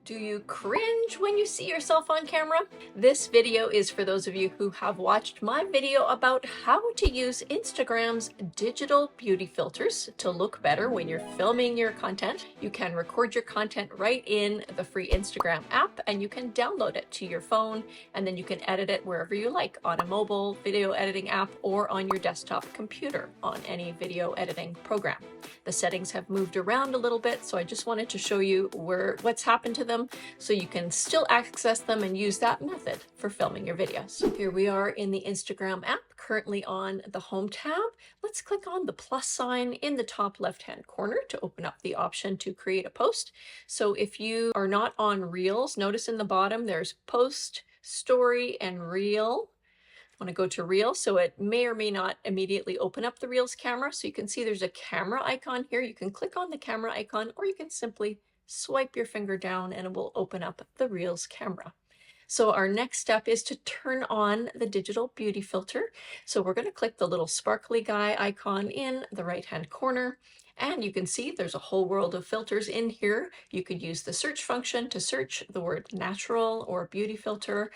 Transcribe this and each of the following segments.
Do you cringe when you see yourself on camera? This video is for those of you who have watched my video about how to use Instagram's digital beauty filters to look better when you're filming your content. You can record your content right in the free Instagram app and you can download it to your phone, and then you can edit it wherever you like, on a mobile video editing app or on your desktop computer on any video editing program. The settings have moved around a little bit, so I just wanted to show you what's happened to them so you can still access them and use that method for filming your videos. Here we are in the Instagram app, currently on the Home tab. Let's click on the plus sign in the top left-hand corner to open up the option to create a post. So if you are not on Reels, notice in the bottom there's Post, Story, and Reel. Want to go to Reels, so it may or may not immediately open up the Reels camera. So you can see there's a camera icon here. You can click on the camera icon, or you can simply swipe your finger down and it will open up the Reels camera. So our next step is to turn on the digital beauty filter. So we're going to click the little sparkly guy icon in the right hand corner. And you can see there's a whole world of filters in here. You could use the search function to search the word natural or beauty filter.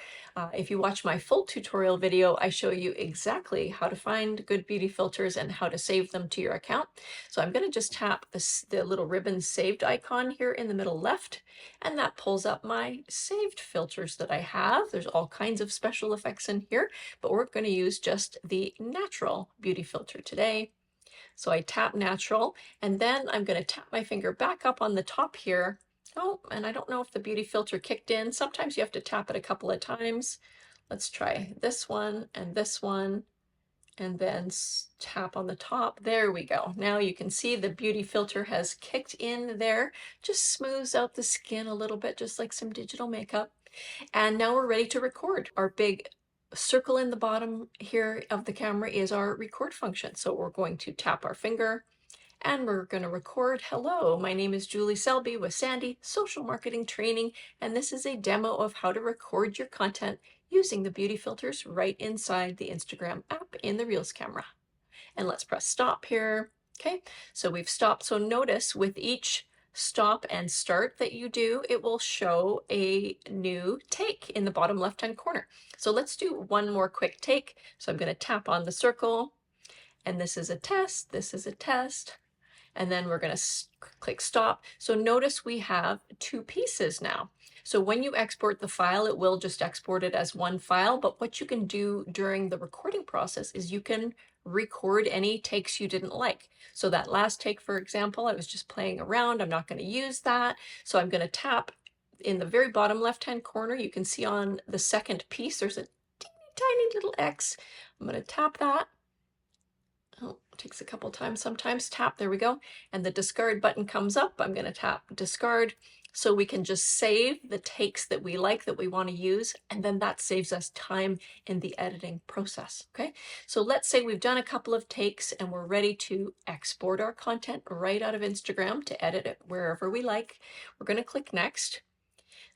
If you watch my full tutorial video, I show you exactly how to find good beauty filters and how to save them to your account. So I'm going to just tap the little ribbon saved icon here in the middle left, and that pulls up my saved filters that I have. There's all kinds of special effects in here, but we're going to use just the natural beauty filter today. So I tap natural, and then I'm going to tap my finger back up on the top here. Oh, and I don't know if the beauty filter kicked in. Sometimes you have to tap it a couple of times. Let's try this one, and then tap on the top. There we go. Now you can see the beauty filter has kicked in there. Just smooths out the skin a little bit, just like some digital makeup. And now we're ready to record. Our big circle in the bottom here of the camera is our record function. So we're going to tap our finger and we're going to record. Hello, my name is Julie Selby with Sandy Social Marketing Training, and this is a demo of how to record your content using the beauty filters right inside the Instagram app in the Reels camera. And let's press stop here. Okay, so we've stopped. So notice with each stop and start that you do, it will show a new take in the bottom left-hand corner. So let's do one more quick take. So I'm going to tap on the circle, and this is a test, this is a test, and then we're going to click stop. So notice we have two pieces now. So when you export the file, it will just export it as one file, but what you can do during the recording process is you can record any takes you didn't like. So that last take, for example, I was just playing around. I'm not going to use that. So I'm going to tap in the very bottom left-hand corner. You can see on the second piece, there's a tiny little X. I'm going to tap that. Oh, it takes a couple times sometimes. Tap, there we go. And the discard button comes up. I'm going to tap discard. So we can just save the takes that we like, that we want to use, and then that saves us time in the editing process. Okay, so let's say we've done a couple of takes and we're ready to export our content right out of Instagram to edit it wherever we like. We're going to click next.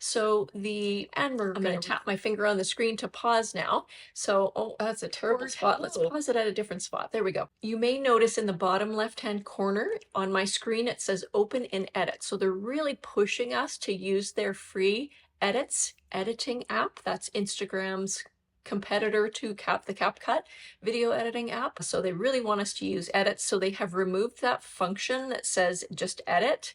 So I'm going to tap my finger on the screen to pause now. So, oh, that's a terrible spot. Let's pause it at a different spot. There we go. You may notice in the bottom left-hand corner on my screen, it says open and edit. So they're really pushing us to use their free editing app. That's Instagram's competitor to the CapCut video editing app. So they really want us to use edits. So they have removed that function that says just edit.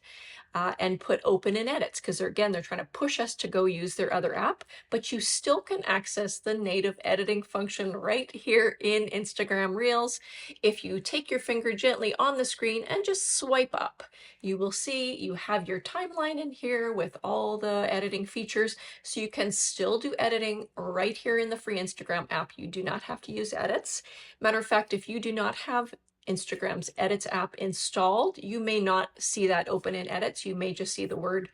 And put open and edits, because they're trying to push us to go use their other app, but you still can access the native editing function right here in Instagram Reels. If you take your finger gently on the screen and just swipe up, you will see you have your timeline in here with all the editing features, so you can still do editing right here in the free Instagram app. You do not have to use edits. Matter of fact, if you do not have Instagram's edits app installed, you may not see that open in edits. You may just see the word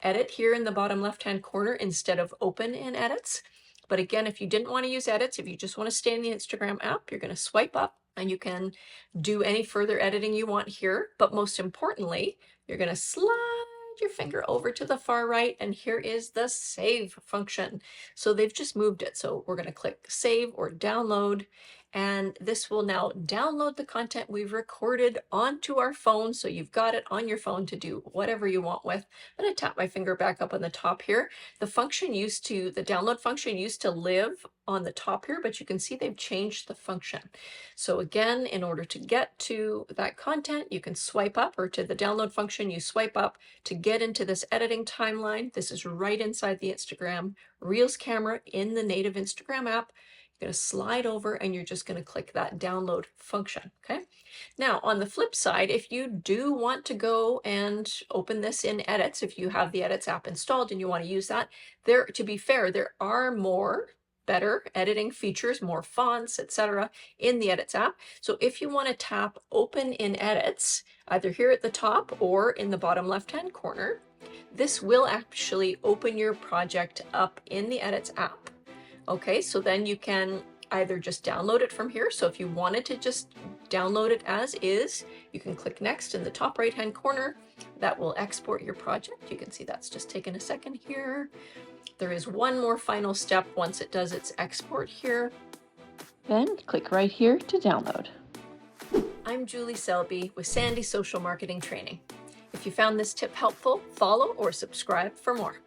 edit here in the bottom left-hand corner instead of open in edits. But again, if you didn't want to use edits, if you just want to stay in the Instagram app, you're going to swipe up and you can do any further editing you want here. But most importantly, you're going to slide your finger over to the far right, and here is the save function. So they've just moved it. So we're going to click save or download, And this will now download the content we've recorded onto our phone. So you've got it on your phone to do whatever you want with. I'm going to tap my finger back up on the top here. The download function used to live on the top here, but you can see they've changed the function. So again, in order to get to that content, you can swipe up, or to the download function, you swipe up to get into this editing timeline. This is right inside the Instagram Reels camera in the native Instagram app. You're going to slide over and you're just going to click that download function. Okay. Now on the flip side, if you do want to go and open this in Edits, if you have the Edits app installed and you want to use that, to be fair, there are better editing features, more fonts, etc. in the Edits app. So if you want to tap Open in Edits, either here at the top or in the bottom left-hand corner, this will actually open your project up in the Edits app. Okay, so then you can either just download it from here. So if you wanted to just download it as is, you can click Next in the top right-hand corner. That will export your project. You can see that's just taken a second here. There is one more final step once it does its export here. Then click right here to download. I'm Julie Selby with Sandy Social Marketing Training. If you found this tip helpful, follow or subscribe for more.